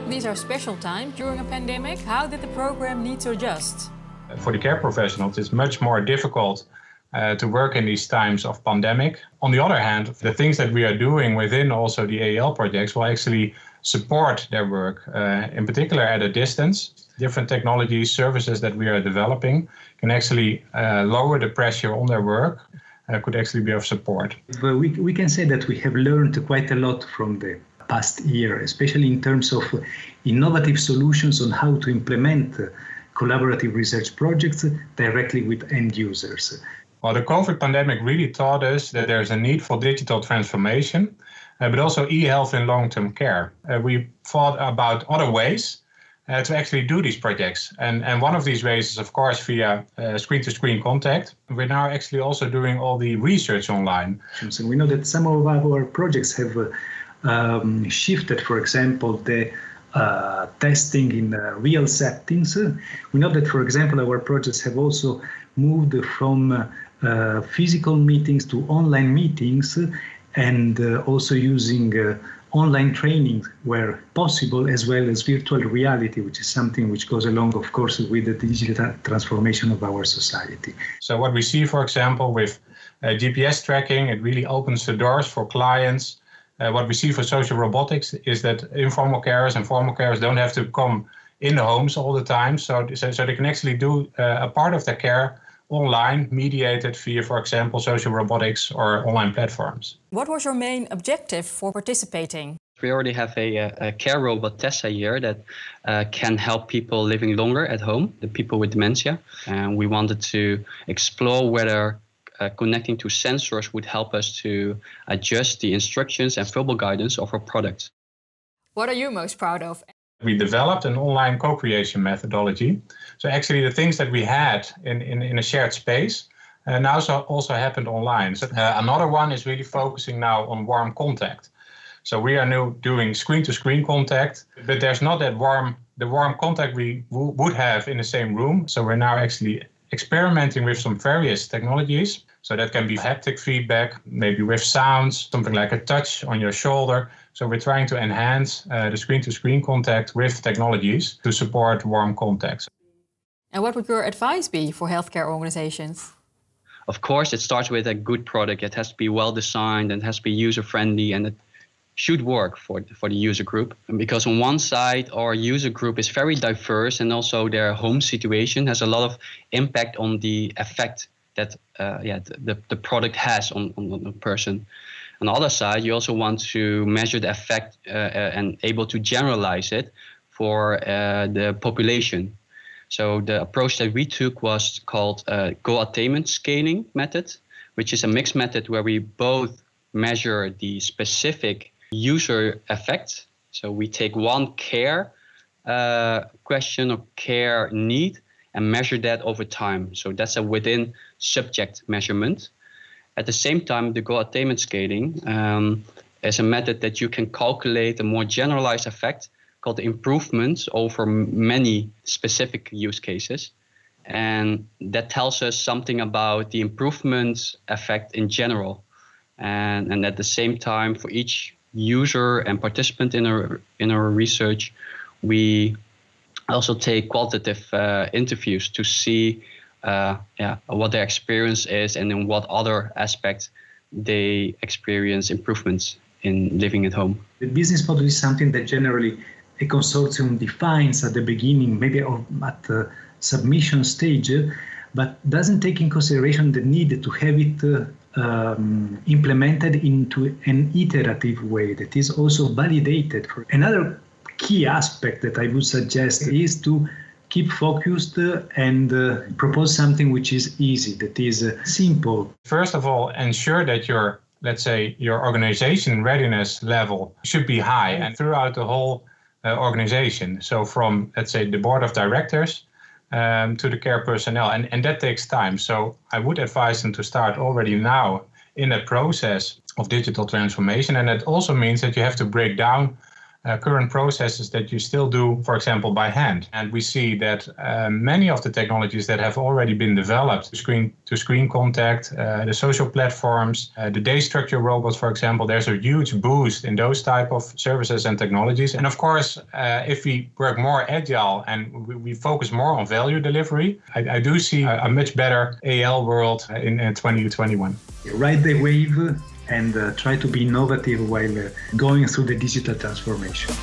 These are special times during a pandemic. How did the program need to adjust? For the care professionals, it's much more difficult to work in these times of pandemic. On the other hand, the things that we are doing within also the AAL projects will actually support their work, in particular at a distance. Different technologies, services that we are developing can actually lower the pressure on their work, could actually be of support. But we can say that we have learned quite a lot from the past year, especially in terms of innovative solutions on how to implement collaborative research projects directly with end users. Well, the COVID pandemic really taught us that there's a need for digital transformation, but also e-health in long-term care. We thought about other ways to actually do these projects. And one of these ways is, of course, via screen-to-screen contact. We're now actually also doing all the research online. So we know that some of our projects have shifted, for example, the testing in real settings. We know that, for example, our projects have also moved from physical meetings to online meetings, and also using online training where possible, as well as virtual reality, which is something which goes along, of course, with the digital transformation of our society. So what we see, for example, with GPS tracking, it really opens the doors for clients. What we see for social robotics is that informal carers and formal carers don't have to come in the homes all the time, so they can actually do a part of their care online, mediated via, for example, social robotics or online platforms. What was your main objective for participating? We already have a care robot, Tessa, here that can help people living longer at home, the people with dementia. And we wanted to explore whether connecting to sensors would help us to adjust the instructions and verbal guidance of our products. What are you most proud of? We developed an online co-creation methodology. So actually the things that we had in a shared space now also happened online. So, another one is really focusing now on warm contact. So we are now doing screen-to-screen contact, but there's not the warm contact we would have in the same room. So we're now actually experimenting with some various technologies. So that can be haptic feedback, maybe with sounds, something like a touch on your shoulder. So we're trying to enhance the screen-to-screen contact with technologies to support warm contacts. And what would your advice be for healthcare organizations? Of course, it starts with a good product. It has to be well designed and has to be user-friendly, and it should work for the user group. And because on one side, our user group is very diverse, and also their home situation has a lot of impact on the effect that the product has on the person. On the other side, you also want to measure the effect and able to generalize it for the population. So the approach that we took was called goal attainment scaling method, which is a mixed method where we both measure the specific user effect. So we take one care question or care need and measure that over time. So that's a within subject measurement. At the same time, the goal attainment scaling is a method that you can calculate a more generalized effect called the improvements over many specific use cases. And that tells us something about the improvement effect in general. And at the same time, for each user and participant in our research, we also take qualitative interviews to see what their experience is and in what other aspects they experience improvements in living at home. The business model is something that generally a consortium defines at the beginning, maybe at the submission stage, but doesn't take in consideration the need to have it implemented into an iterative way that is also validated. Another key aspect that I would suggest is to keep focused and propose something which is easy, that is simple. First of all, ensure that your organization readiness level should be high and throughout the whole organization. So from, let's say, the board of directors to the care personnel, and that takes time. So I would advise them to start already now in a process of digital transformation, and it also means that you have to break down current processes that you still do, for example, by hand. And we see that many of the technologies that have already been developed, screen contact, the social platforms, the day structure robots, for example, there's a huge boost in those type of services and technologies. And of course, if we work more agile and we focus more on value delivery, I do see a much better AAL world in 2021. Ride the wave and try to be innovative while going through the digital transformation.